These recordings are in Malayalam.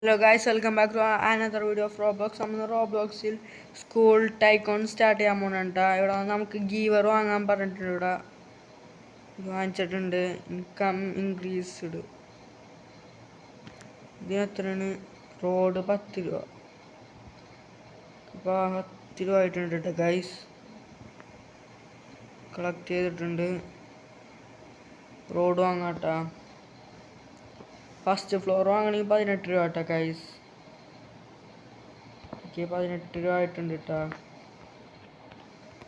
Hello guys, welcome back to another video of Roblox. നമ്മൾ റോബ്ലോക്സിൽ സ്കൂൾ ടൈക്കോൺ സ്റ്റാർട്ട് ചെയ്യാൻ പോകുന്നുണ്ട്. ഇവിടെ നമുക്ക് ഗീവർ വാങ്ങാൻ പറഞ്ഞിട്ടുണ്ട്. ഇവിടെ വാങ്ങിച്ചിട്ടുണ്ട്. Income increased. ഇതിന് എത്രയാണ്? റോഡ് 10 രൂപ. അപ്പോൾ 10 രൂപ ആയിട്ടുണ്ട് കേട്ടോ ഗൈസ്. കളക്ട് ചെയ്തിട്ടുണ്ട്. റോഡ് വാങ്ങാട്ടാ. ഫസ്റ്റ് ഫ്ലോർ വാങ്ങണമെങ്കിൽ 18 രൂപ കേട്ടോ ഗൈസ്. ഓക്കെ, 18 രൂപ ആയിട്ടുണ്ട് കേട്ടോ.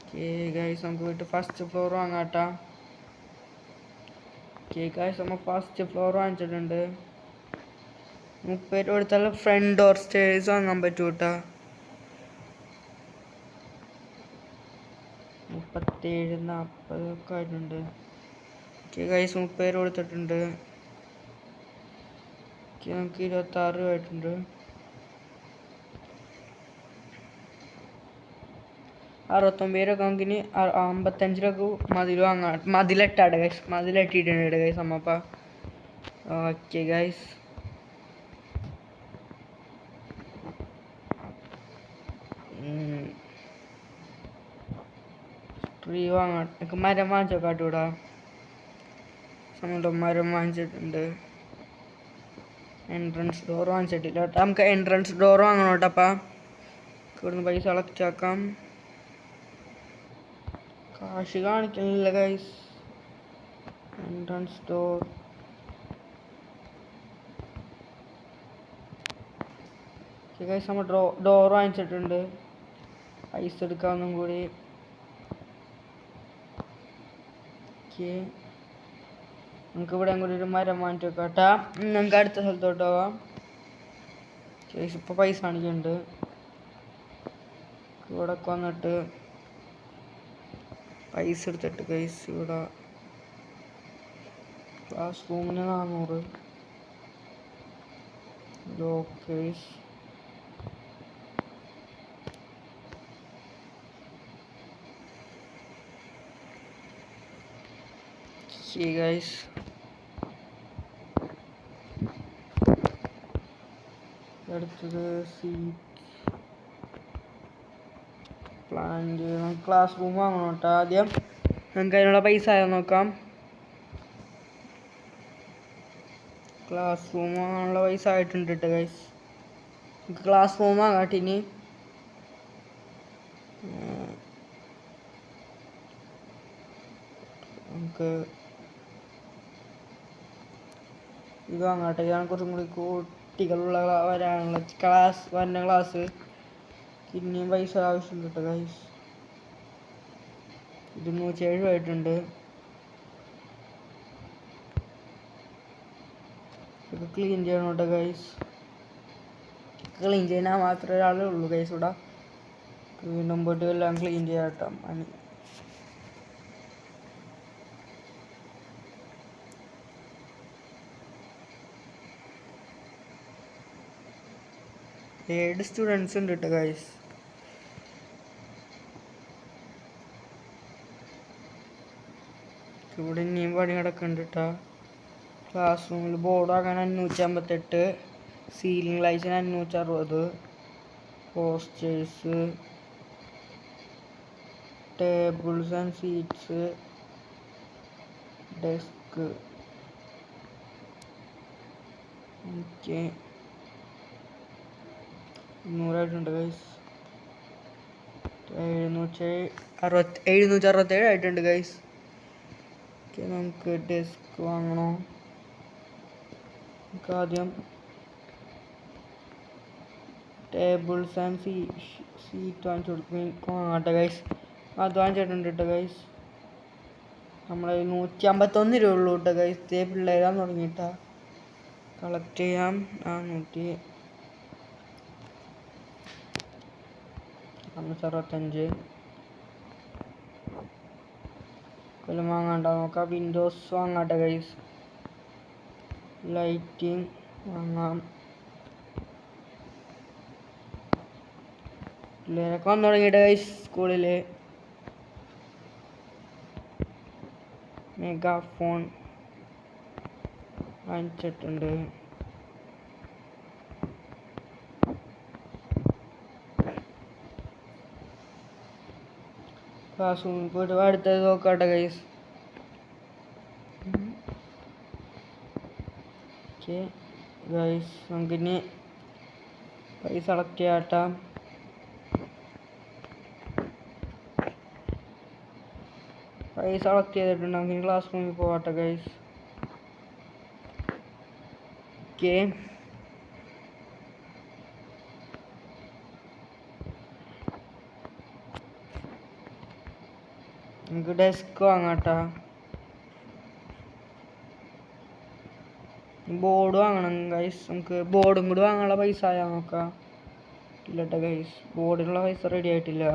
ഓക്കെ ഗൈസ്, നമുക്ക് പോയിട്ട് ഫസ്റ്റ് ഫ്ലോർ വാങ്ങാട്ടാ. ഓക്കെ ഗൈസ്, നമ്മൾ ഫസ്റ്റ് ഫ്ലോർ വാങ്ങിച്ചിട്ടുണ്ട്. 30 രൂപ കൊടുത്താൽ ഫ്രണ്ട് ഡോർ സ്റ്റേഴ്സ് വാങ്ങാൻ പറ്റും കേട്ടോ. 37 40 ഒക്കെ ആയിട്ടുണ്ട്. ഓക്കെ ഗൈസ്, 30 രൂപ കൊടുത്തിട്ടുണ്ട്. നമുക്ക് 26 രൂപ ആയിട്ടുണ്ട്. 69 രൂപ നമുക്കിനി 55 രൂപ മതിൽ വാങ്ങാം. മതിലെട്ടാടെ ഗൈസ്, മതിലെട്ടിയിട്ടുണ്ട് ഗൈസ് അമ്മപ്പ. ഓക്കെ ഗൈസ്, ട്രീ വാങ്ങാം. എനിക്ക് മരം വാങ്ങിച്ചോക്കാട്ടൂടാ. നമ്മളുടെ മരം വാങ്ങിച്ചിട്ടുണ്ട്. എൻട്രൻസ് ഡോർ വാങ്ങിച്ചിട്ടില്ല കേട്ടോ. നമുക്ക് എൻട്രൻസ് ഡോർ വാങ്ങണം കേട്ടോ. അപ്പം ഇവിടുന്ന് പൈസ കളക്ട് ആക്കാം. കാശ് കാണിക്കുന്നില്ല ഗൈസ്. എൻട്രൻസ് ഡോർ ഗൈസ്, നമ്മൾ ഡോർ വാങ്ങിച്ചിട്ടുണ്ട്. പൈസ എടുക്കാവുന്നും കൂടി. ഓക്കെ, നമുക്ക് ഇവിടെ കൂടി ഒരു മരം വാങ്ങിച്ചു വെക്കാം കേട്ടാ. നമുക്ക് അടുത്ത സ്ഥലത്തോട്ട് പോവാം. ഗൈസ്, ഇപ്പോൾ പൈസ കാണിക്കുന്നുണ്ട്. ഇവിടെ വന്നിട്ട് പൈസ എടുത്തിട്ട് ഗൈസ്, ഇവിടെ ക്ലാസ് റൂമിന് 400. ലോക്കേഴ്സ് ഗൈസ്, അടുത്തത് സീറ്റ് പ്ലാൻ ചെയ്യണം. ക്ലാസ് റൂം വാങ്ങണം കേട്ടോ. ആദ്യം നമുക്ക് അതിനുള്ള പൈസ ആയോ നോക്കാം. ക്ലാസ് റൂം വാങ്ങാനുള്ള പൈസ ആയിട്ടുണ്ട് കേട്ടോ ഗൈസ്. നമുക്ക് ക്ലാസ് റൂം വാങ്ങാട്ടിനി. നമുക്ക് ഇത് വാങ്ങാട്ടെ. ഇതാണ് കുറച്ചും കൂടി കുട്ടികളുള്ള വരാനുള്ള വരുന്ന ക്ലാസ്. പിന്നെയും പൈസ ആവശ്യമുണ്ട് കേട്ടോ ഗൈസ്. 207 ആയിട്ടുണ്ട്. ഇത് ക്ലീൻ ചെയ്യണം കേട്ടോ ഗൈസ്. ക്ലീൻ ചെയ്യാൻ മാത്രമേ ഒരാളേ ഉള്ളൂ ഗൈസ് ഇവിടെ. വീണ്ടും പോയിട്ട് എല്ലാം ക്ലീൻ ചെയ്യാം കേട്ടോ. ഏഴ് സ്റ്റുഡൻസ് ഉണ്ട് കേട്ടോ ഗൈസ്. ഇവിടെ ഇനിയും പണി കിടക്കുന്നുണ്ട് കേട്ടോ. ക്ലാസ് റൂമിൽ ബോർഡാക്കാൻ 558, സീലിംഗ് ലൈറ്റ്സിന് 560, posters, tables and seats, desk. Okay, 100 guys. 767 ആയിട്ടുണ്ട് ഗൈസ്. ഓക്കെ, നമുക്ക് ഡെസ്ക് വാങ്ങണോ? നമുക്ക് ആദ്യം ടേബിൾസ് ആൻഡ് സീറ്റ് വാങ്ങിച്ചു കൊടുക്കും വാങ്ങട്ടെ ഗൈസ്. അത് വാങ്ങിച്ചിട്ടുണ്ട് കേട്ടോ ഗൈസ്. നമ്മൾ 151 രൂപ ഉള്ളൂ കേട്ടോ ഗൈസ്. പിള്ളേരാൻ തുടങ്ങിയിട്ടാ. കളക്ട് ചെയ്യാം. 465 കൊല്ലം വാങ്ങാണ്ട. നോക്കാം. Windows വാങ്ങാട്ടെ guys. ലൈറ്റിംഗ് വാങ്ങാം. പിള്ളേരൊക്കെ വന്നു തുടങ്ങിയിട്ട് ഗൈസ്. സ്കൂളിൽ മെഗാഫോൺ വാങ്ങിച്ചിട്ടുണ്ട്. ക്ലാസ് റൂമിൽ പോയിട്ട് അടുത്തത് നോക്കാട്ടെ ഗൈസ്. ഓക്കെ ഗൈസ്, നമുക്കിനി പൈസ കളക്ട് ചെയ്യാട്ടാ. പൈസ കളക്ട് ചെയ്തിട്ടുണ്ട്. നമുക്കിനി ക്ലാസ് റൂമിൽ പോവാട്ടെ ഗൈസ്. ഓക്കെ, നമുക്ക് ഡെസ്ക് വാങ്ങാട്ടാ. ബോർഡ് വാങ്ങണം ഗൈസ്. നമുക്ക് ബോർഡും കൂടി വാങ്ങാനുള്ള പൈസ ആയാൽ നോക്കാം. ഇല്ലട്ടെ ഗൈസ്, ബോർഡിനുള്ള പൈസ റെഡി ആയിട്ടില്ല.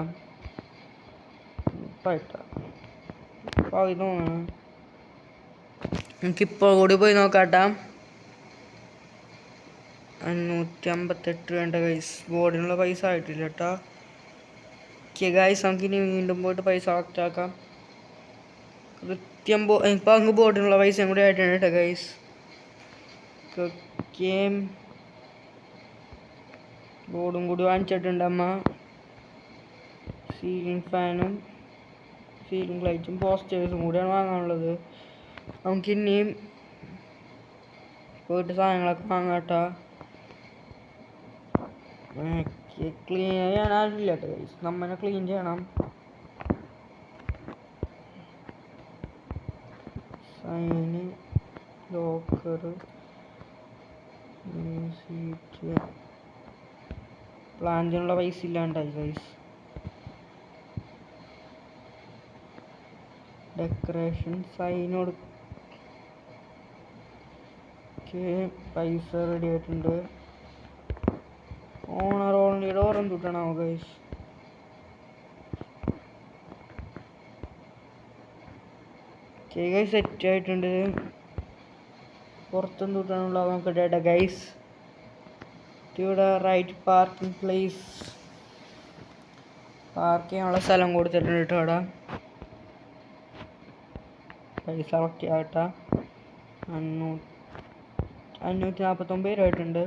തോന്നുന്നു എനിക്കിപ്പോൾ കൂടി പോയി നോക്കാട്ടാ. 558 വേണ്ട ഗൈസ്, ബോർഡിനുള്ള പൈസ ആയിട്ടില്ല കേട്ടോ. ഓക്കെ ഗൈസ്, നമുക്കിനി വീണ്ടും പോയിട്ട് പൈസ കളക്ട് ആക്കാം. കൃത്യം ഇപ്പം അങ്ങ് ബോർഡിനുള്ള പൈസയും കൂടി ആയിട്ടുണ്ട് കേട്ടോ ഗൈസ്. ബോർഡും കൂടി വാങ്ങിച്ചിട്ടുണ്ട് അമ്മ. സീലിംഗ് ഫാനും സീലിംഗ് ലൈറ്റും പോസ്റ്റേഴ്സും കൂടിയാണ് വാങ്ങാനുള്ളത്. നമുക്കിനിയും പോയിട്ട് സാധനങ്ങളൊക്കെ വാങ്ങാട്ടോ. ക്ലീൻ ചെയ്യാൻ ആരില്ല കേട്ടോ ഗൈസ്, നമ്മനെ ക്ലീൻ ചെയ്യണം. സൈന്, ലോക്കർ, സീറ്റ്, പ്ലാന്റിനുള്ള പൈസ ഇല്ലാണ്ടായി ഗൈസ്. ഡെക്കറേഷൻ, സൈൻ പൈസ റെഡി ആയിട്ടുണ്ട്. ഓണർ ഓൺലിയുടെ ഓരം തൊട്ടാണോ ഗൈസ്. ഗൈസ് സെറ്റ് ആയിട്ടുണ്ട്. പുറത്തും തൊട്ടാണുള്ള നോക്കട്ടെ ഗൈസ്. ഇവിടെ റൈറ്റ് പാർക്കിംഗ് പ്ലേസ്, പാർക്ക് ചെയ്യാനുള്ള സ്ഥലം കൊടുത്തിട്ടുണ്ട് കേട്ടോ. അവിടെ പൈസ കളക്ട് ചെയ്യാട്ടാ. 549 രൂപ ആയിട്ടുണ്ട്.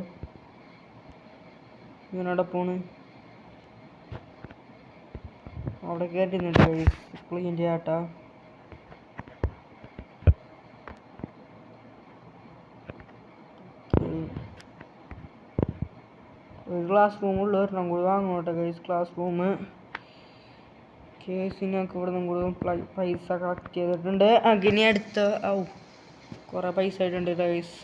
ഇവനോടെ പോണ് അവിടെ കയറ്റുന്നുണ്ട് ഗൈസ്, ക്ലീൻ ചെയ്യാട്ടാ. ഒരു ക്ലാസ് റൂമുള്ള ഒരെണ്ണം കൂടി വാങ്ങോട്ടെ ഗൈസ്. ക്ലാസ് റൂം കേസിനൊക്കെ ഇവിടെ നിന്നും കൂടി പൈസ കളക്ട് ചെയ്തിട്ടുണ്ട്. അഗ്നി അടുത്ത് കുറേ പൈസ ആയിട്ടുണ്ട് ഗൈസ്.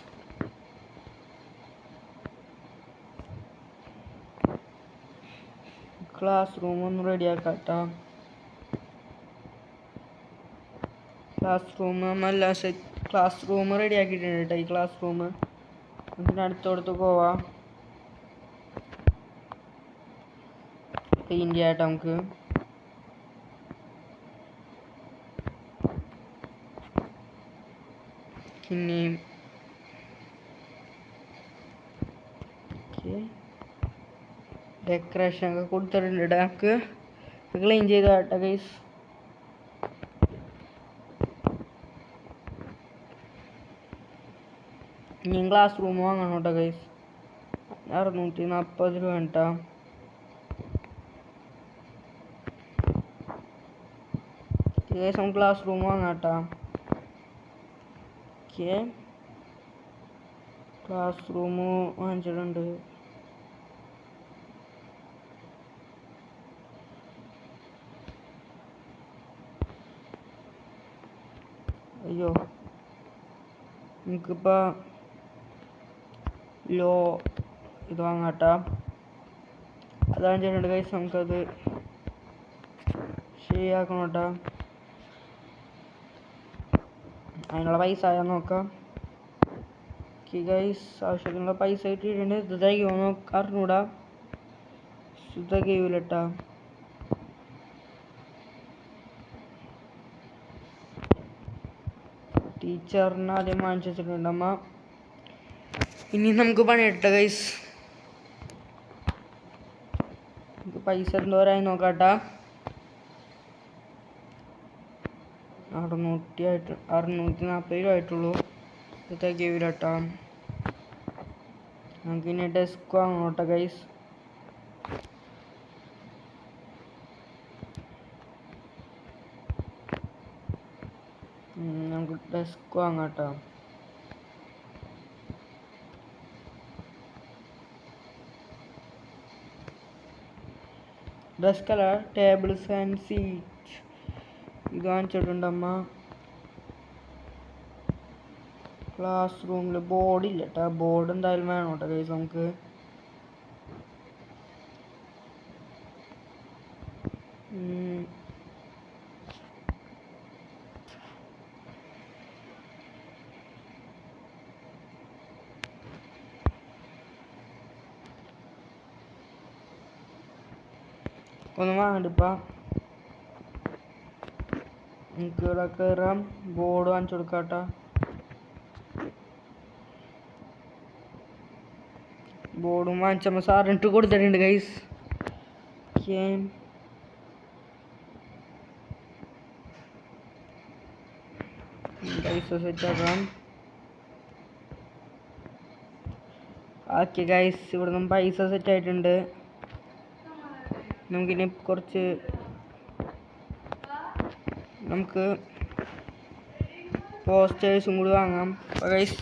ക്ലാസ് റൂം ഒന്ന് റെഡിയാക്കാട്ടോ. ക്ലാസ് റൂം റെഡിയാക്കിയിട്ടുണ്ട് കേട്ടോ. ഈ ക്ലാസ് റൂം ഇതിന് അടുത്തോടത്ത് പോവാം. ക്ലീൻ ചെയ്യാട്ടോ നമുക്ക്. പിന്നെയും ഡെക്കറേഷൻ ഒക്കെ കൊടുത്തിട്ടുണ്ട്. നമുക്ക് ക്ലീൻ ചെയ്ത് കേട്ടോ ഗൈസ്. ഇനി ക്ലാസ് റൂം വാങ്ങണം കേട്ടോ ഗൈസ്. 640 രൂപ കേട്ടോ. നമുക്ക് ക്ലാസ് റൂം വാങ്ങാം കേട്ടോ. ക്ലാസ് റൂം വാങ്ങിച്ചിട്ടുണ്ട്. അയ്യോ, നമുക്കിപ്പോൾ ഇത് വാങ്ങാട്ടോ. അത് വാങ്ങിച്ചിട്ടുണ്ട് ഗൈസ്. നമുക്കത് ശരിയാക്കണം കേട്ടോ. അതിനുള്ള പൈസ ആയാൽ നോക്കാം. ഗൈസ്, ആവശ്യത്തിനുള്ള പൈസ കിട്ടിയിട്ടുണ്ട്. ഇത് തികയുമോ അറിഞ്ഞൂടാ. തികയൂല കേട്ടോ. ടീച്ചറിന് ആദ്യം വാങ്ങിച്ചു വെച്ചിട്ടുണ്ട് അമ്മ. ഇനി നമുക്ക് പണിയെടുത്ത ഗൈസ്. നമുക്ക് പൈസ എന്തോരായി നോക്കാട്ടാ. 640 രൂപ ആയിട്ടുള്ളൂ. ഇത് തികയൂല കേട്ടോ. നമുക്കിനി ഡെസ്ക് വാങ്ങോട്ടെ ഗൈസ്. നമുക്ക് ഡെസ്ക് വാങ്ങാം കേട്ടോ. ഡെസ്ക് അല്ല, ടേബിൾസ് ആൻഡ് സീറ്റ് ഇത് വാങ്ങിച്ചിട്ടുണ്ടമ്മ. ക്ലാസ് റൂമിൽ ബോർഡില്ല കേട്ടോ, ബോർഡ് എന്തായാലും വേണം കേട്ടോ ഗൈസ് നമുക്ക്. ഒന്നും വാങ്ങണ്ടിപ്പാ, നമുക്ക് ഇവിടെ കയറാം. ബോർഡ് വാങ്ങിച്ചു കൊടുക്കാട്ടോ. ബോർഡും വാങ്ങിച്ചമ്മ സാറിനിട്ട് കൊടുത്തിട്ടുണ്ട് ഗൈസ്. പൈസ സെറ്റാക്കാം. ഓക്കെ ഗൈസ്, ഇവിടെ നിന്ന് പൈസ സെറ്റായിട്ടുണ്ട്. നമുക്കിനി കുറച്ച് നമുക്ക് പോസ്റ്റേഴ്സും കൂടി വാങ്ങാം. അപ്പോൾ ഗൈസ്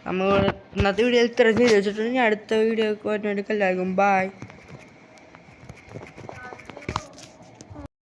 നമ്മൾ ഇന്നത്തെ വീഡിയോ ഇത്ര ചെയ്ത് വെച്ചിട്ടുണ്ട്. അടുത്ത വീഡിയോക്ക് വേണ്ടി എല്ലാവർക്കും ബൈ.